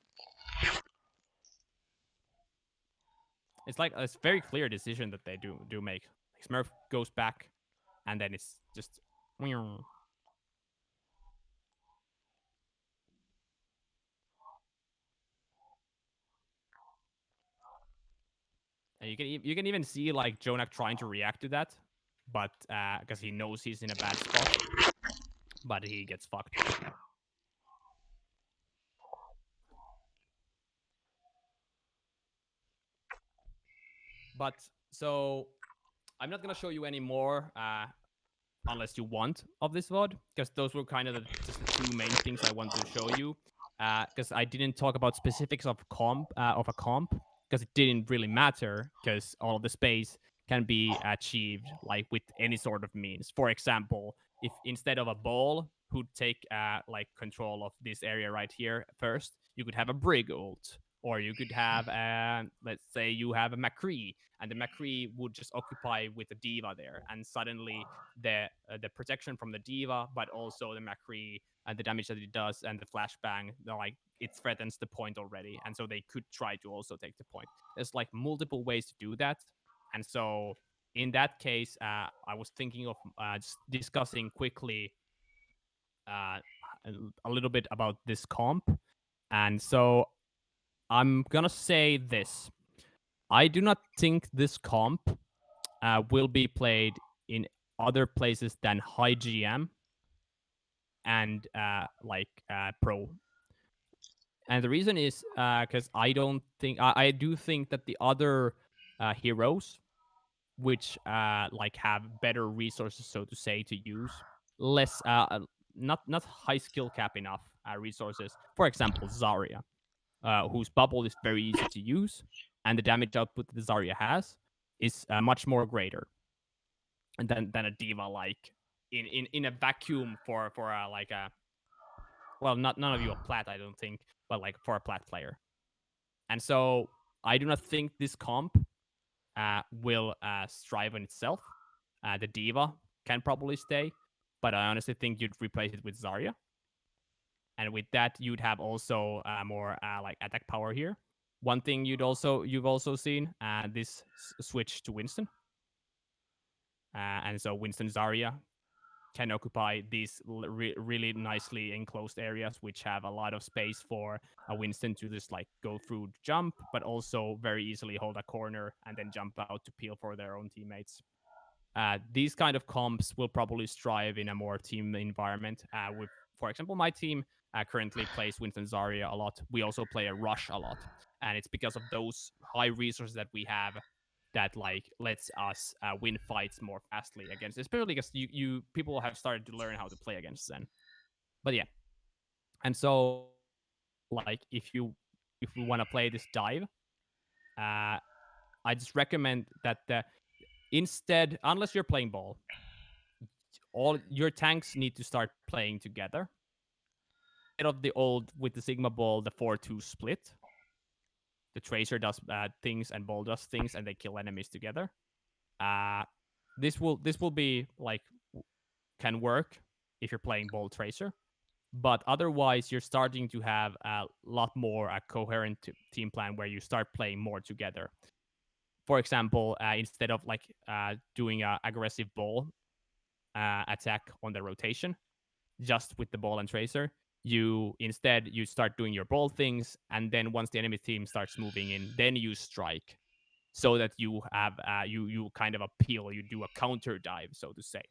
It's like a very clear decision that they do make. Like Smurf goes back, and then it's just. And you can even see like Jonak trying to react to that, but because he knows he's in a bad spot, but he gets fucked. But so I'm not gonna show you any more unless you want of this VOD, because those were kind of just the two main things I wanted to show you. Because I didn't talk about specifics of a comp, because it didn't really matter, because all of the space can be achieved like with any sort of means. For example, if instead of a ball who'd take like control of this area right here first, you could have a brig ult, or you could have let's say you have a McCree, and the McCree would just occupy with the diva there, and suddenly the protection from the diva, but also the McCree and the damage that it does and the flashbang, like it threatens the point already, and so they could try to also take the point. There's like multiple ways to do that, and so in that case, I was thinking of just discussing quickly uh, a little bit about this comp, and so I'm gonna say this. I do not think this comp will be played in other places than high GM and pro. And the reason is because I don't think I do think that the other heroes, which like have better resources, so to say, to use, less not high skill cap enough resources. For example, Zarya, whose bubble is very easy to use, and the damage output that Zarya has is much more greater than a diva like in a vacuum for like a well, not none of you are plat, I don't think, but like for a plat player. And so I do not think this comp will strive on itself. The diva can probably stay, but I honestly think you'd replace it with Zarya, and with that you'd have also more like attack power here. One thing you've also seen this switch to Winston, and so Winston Zarya can occupy these really nicely enclosed areas, which have a lot of space for a Winston to just like go through, jump, but also very easily hold a corner and then jump out to peel for their own teammates. These kind of comps will probably strive in a more team environment. With, for example, my team currently plays Winston Zarya a lot. We also play a Rush a lot, and it's because of those high resources that we have that like lets us win fights more fastly against, especially because you people have started to learn how to play against Zen. But yeah, and so like if we want to play this dive, I just recommend that instead, unless you're playing ball, all your tanks need to start playing together. Instead of the old with the Sigma ball, the 4-2 split, the Tracer does things and ball does things, and they kill enemies together. Uh, this will be like can work if you're playing ball Tracer, but otherwise you're starting to have a lot more a coherent team plan where you start playing more together. For example, instead of like doing a aggressive ball attack on the rotation just with the ball and tracer. You start doing your ball things, and then once the enemy team starts moving in, then you strike, so that you have you kind of appeal. You do a counter dive, so to say,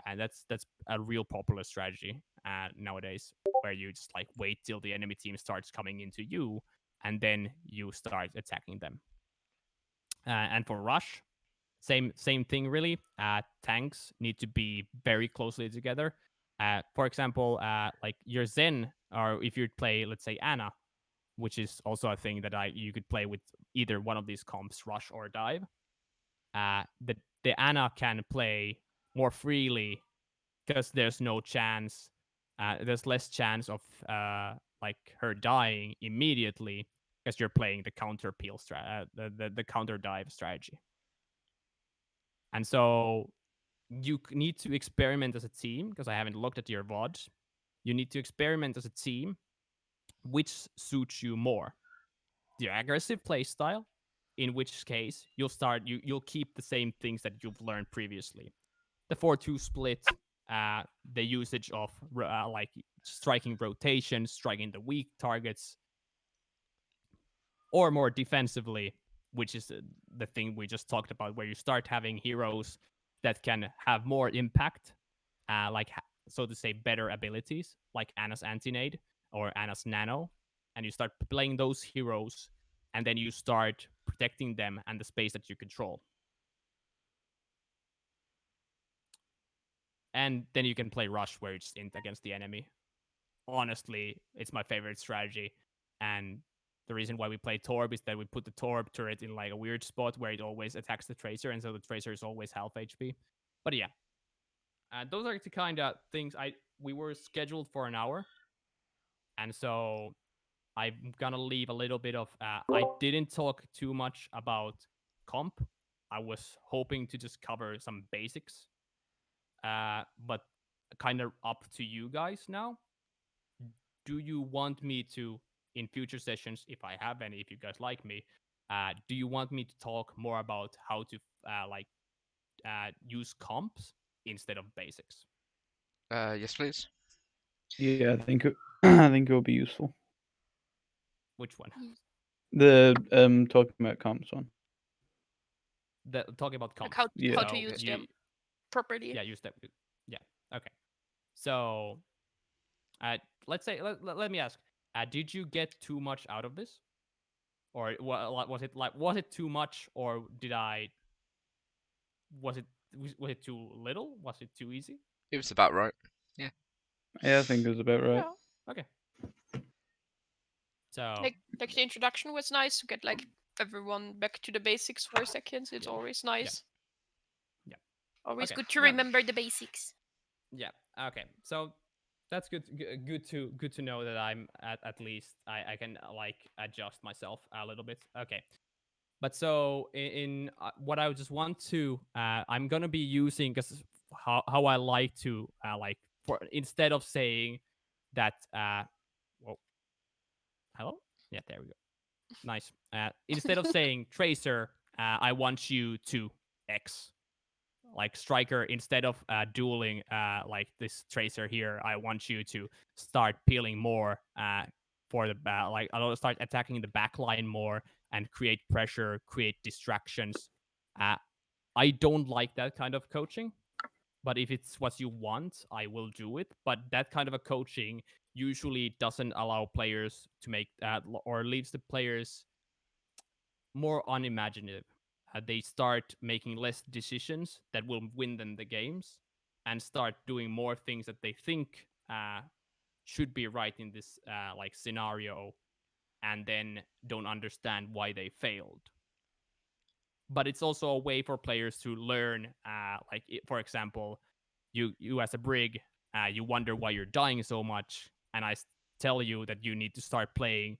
and that's a real popular strategy nowadays, where you just like wait till the enemy team starts coming into you, and then you start attacking them. And for rush, same thing really. Tanks need to be very closely together. For example, like your Zen, or if you play, let's say, Anna, which is also a thing that you could play with either one of these comps, rush or dive. The Anna can play more freely because there's no chance. There's less chance of like her dying immediately because you're playing the counter peel the counter dive strategy. And so you need to experiment as a team, because I haven't looked at your VODs. You need to experiment as a team which suits you more. The aggressive playstyle, in which case you'll keep the same things that you've learned previously. The 4-2 split, the usage of like striking rotations, striking the weak targets, or more defensively, which is the thing we just talked about, where you start having heroes that can have more impact, like so to say, better abilities, like Anna's Antinade or Anna's Nano, and you start playing those heroes, and then you start protecting them and the space that you control. And then you can play Rush, where it's int against the enemy. Honestly, it's my favorite strategy, and the reason why we play Torb is that we put the Torb turret in like a weird spot where it always attacks the Tracer, and so the Tracer is always half HP. But yeah, those are the kind of things. We were scheduled for an hour, and so I'm gonna leave a little bit of. I didn't talk too much about comp. I was hoping to just cover some basics, but kind of up to you guys now. Do you want me to, in future sessions, if I have any, if you guys like me, do you want me to talk more about how to use comps instead of basics? Yes, please. Yeah, I think I think it will be useful. Which one? The talking about comps one. Talking about Like comps. how Yeah. to use them properly. Yeah, use that. Yeah. Okay. So, let's say let me ask. Did you get too much out of this, or was it too much, or did I? Was it too little? Was it too easy? It was about right. Yeah, I think it was about right. Yeah. Okay. So Like the introduction was nice to get like everyone back to the basics for a second. It's always nice. Yeah. Always Okay. good to remember the basics. Yeah. Okay. So that's good. Good to know that I'm at least I can like adjust myself a little bit. Okay. But so in what I just want to I'm gonna be using, because how I like to like, for instead of saying that whoa, hello, yeah, there we go, nice. Instead of saying Tracer, I want you to X, like Striker, instead of dueling like this Tracer here, I want you to start peeling more for the like I'll start attacking the back line more and create pressure, create distractions. uh, I don't like that kind of coaching, but if it's what you want, I will do it. But that kind of a coaching usually doesn't allow players to make or leaves the players more unimaginative. They start making less decisions that will win them the games, and start doing more things that they think should be right in this like scenario, and then don't understand why they failed. But it's also a way for players to learn. For example, you as a brig, you wonder why you're dying so much, and tell you that you need to start playing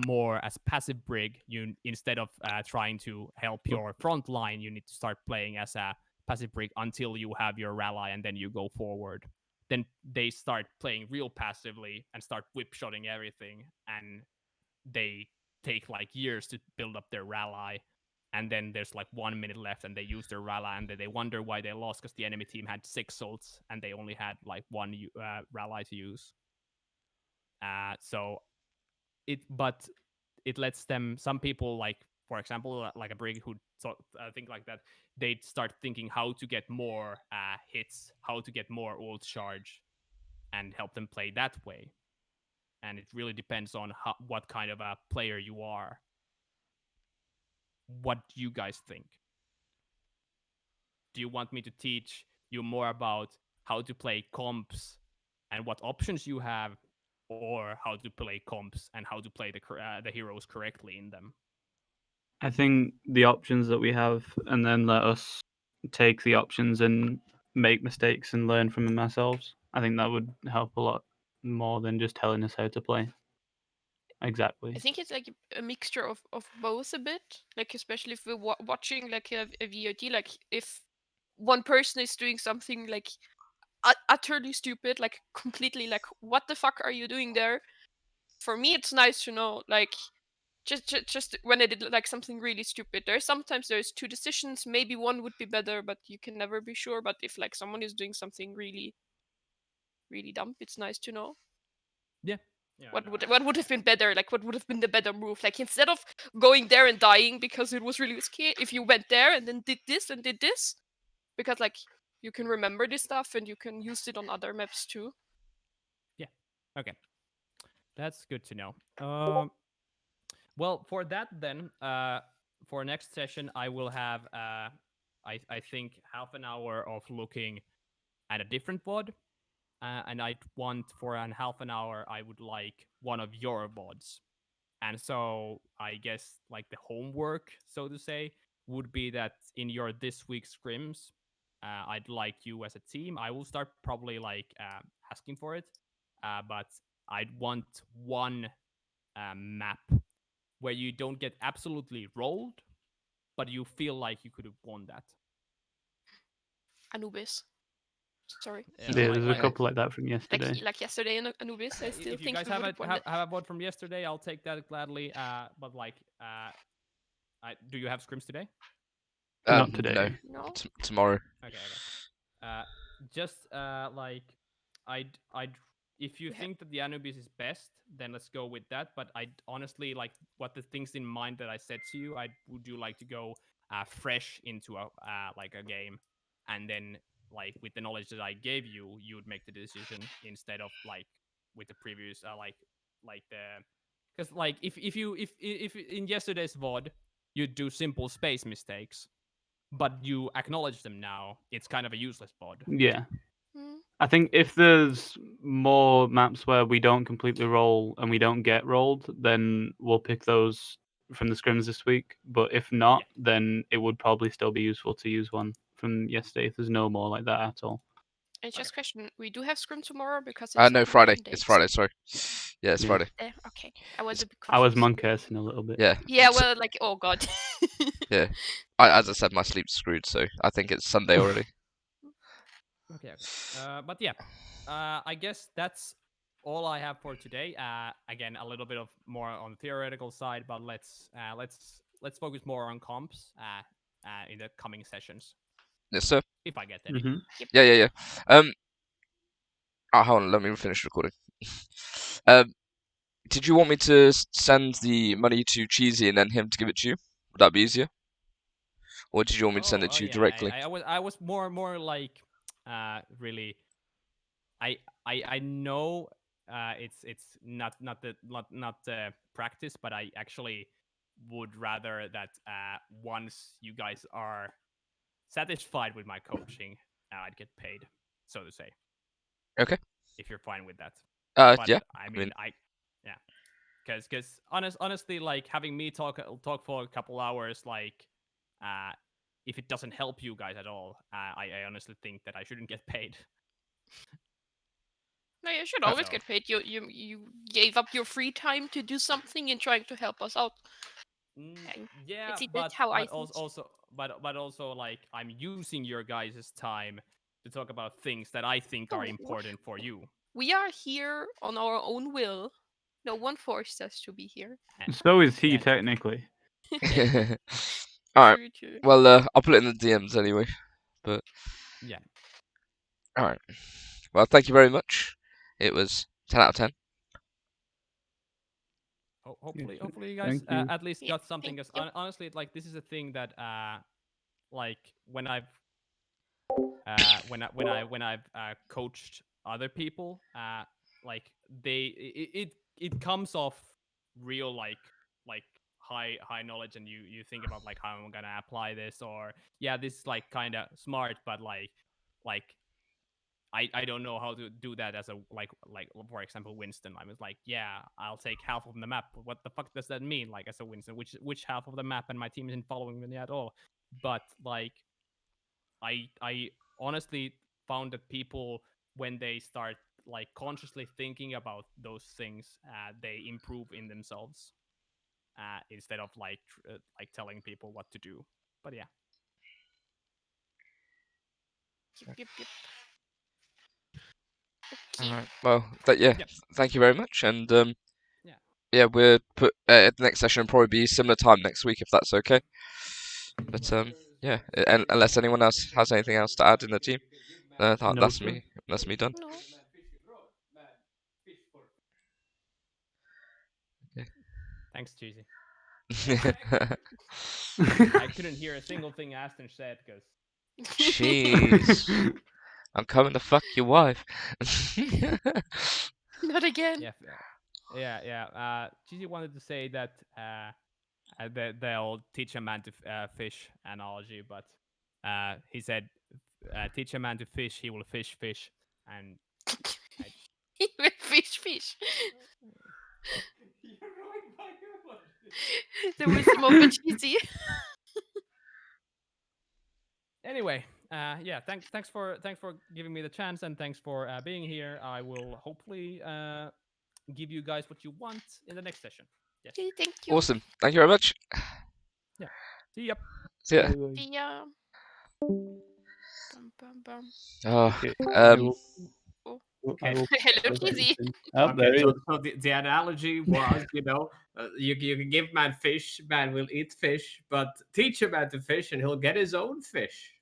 more as passive brig. You, instead of trying to help your front line, you need to start playing as a passive brig until you have your rally, and then you go forward. Then they start playing real passively and start whip shotting everything, and they take like years to build up their rally, and then there's like 1 minute left, and they use their Rala, and then they wonder why they lost because the enemy team had 6 ults and they only had like 1 Rala to use. But it lets them. Some people, like for example, like a Brig who think like that, they'd start thinking how to get more hits, how to get more ult charge, and help them play that way. And it really depends on what kind of a player you are. What do you guys think? Do you want me to teach you more about how to play comps and what options you have, or how to play comps and how to play the heroes correctly in them? I think the options that we have, and then let us take the options and make mistakes and learn from them ourselves. I think that would help a lot more than just telling us how to play. Exactly. I think it's like a mixture of both a bit. Like especially if we're watching like a VOD, like if one person is doing something like utterly stupid, like completely like what the fuck are you doing there? For me, it's nice to know like just when I did like something really stupid. Sometimes there's 2 decisions, maybe one would be better, but you can never be sure. But if like someone is doing something really really dumb, it's nice to know. Yeah. What would have been better? Like what would have been the better move? Like instead of going there and dying because it was really risky, if you went there and then did this and did this, because like you can remember this stuff and you can use it on other maps too. Yeah. Okay. That's good to know. Well, for that then, for next session, I will have, I think, half an hour of looking at a different VOD, and I'd want for half an hour, I would like one of your VODs. And so I guess like the homework, so to say, would be that in your this week's scrims, I'd like you as a team. I will start probably like asking for it, but I'd want one map where you don't get absolutely rolled, but you feel like you could have won that. Anubis. Sorry. Yeah, There's a couple like that from yesterday. Like yesterday in Anubis, I still if you think guys we have would have won it. have a vote from yesterday, I'll take that gladly. But like, do you have scrims today? Not today. No. No. Tomorrow. Okay. Just like I'd if you think that the Anubis is best, then let's go with that. But I honestly like what the things in mind that I said to you. I would you like to go fresh into a like a game, and then like with the knowledge that I gave you, you would make the decision instead of like with the previous like the because like if in yesterday's VOD you'd do simple space mistakes, but you acknowledge them now, it's kind of a useless VOD. Yeah. Hmm. I think if there's more maps where we don't completely roll and we don't get rolled, then we'll pick those from the scrims this week. But if not, then it would probably still be useful to use one from yesterday if there's no more like that at all. And just question, we do have scrim tomorrow because it's No, a Friday. Monday. It's Friday. Sorry. Yeah, it's Yeah. Friday. Okay, I was a bit I was confused. moncursing a little bit. Yeah. Yeah, well, like oh god. Yeah. As I said, my sleep's screwed, so I think it's Sunday already. Okay. But yeah, I guess that's all I have for today. Again, a little bit of more on the theoretical side, but let's focus more on comps in the coming sessions Yes, sir. if I get any. Mm-hmm. Yeah. Oh, hold on. Let me finish recording. Did you want me to send the money to Cheesy and then him to give it to you? Would that be easier? Or did you want me to send it to you yeah, directly? I was more like really. I know it's not the practice, but I actually would rather that once you guys are satisfied with my coaching, I'd get paid, so to say. Okay. If you're fine with that. But Yeah. I mean, yeah, because honestly, like having me talk for a couple hours, like, if it doesn't help you guys at all, I honestly think that I shouldn't get paid. No, you should always So- get paid. You gave up your free time to do something and trying to help us out. Yeah, That's but how I but think. also like I'm using your guys' time to talk about things that I think are No, important for you. We are here on our own will. No one forced us to be here. So is he Yeah. technically. All right. True, true. Well, I'll put it in the DMs anyway. But Yeah. all right. Well, thank you very much. It was 10 out of 10. Hopefully, sure. hopefully you guys Thank you. at least Yeah, got something. thank Because you. honestly, like this is a thing that like when I've coached other people, like it comes off real like high knowledge, and you think about like how I'm gonna apply this, or yeah, this is like kind of smart, but like I don't know how to do that as a like for example Winston. I was like, yeah, I'll take half of the map. What the fuck does that mean? Like as a Winston, which half of the map, and my team isn't following me at all. But like I honestly found that people, when they start like consciously thinking about those things, they improve in themselves instead of like telling people what to do. But yeah. Yep. All Okay. right. Well, yeah. Yep. Thank you very much. And Yeah. yeah, we'll put the next session will probably be similar time next week if that's okay. But yeah. And unless anyone else has anything else to add in the team, No, that's sir. me. That's me done. No. Thanks, Cheesy. I couldn't hear a single thing Aston said because Jeez. I'm coming to fuck your wife. Not again. yeah. Cheesy wanted to say that they'll teach a man to fish analogy, but he said teach a man to fish, he will fish, and He will fish. you ruined my humor. The wisdom of a cheesy. Anyway, yeah, thanks for giving me the chance, and thanks for being here. I will hopefully give you guys what you want in the next session. Yes. Okay, thank you. Awesome. Thank you very much. Yeah. See ya. See ya. Bye-bye. See ya. Bum. Oh, Okay, I will. Oh. I will Hello, cheesy. Oh, there he is. So the analogy was, you can give man fish, man will eat fish, but teach a man to fish, and he'll get his own fish.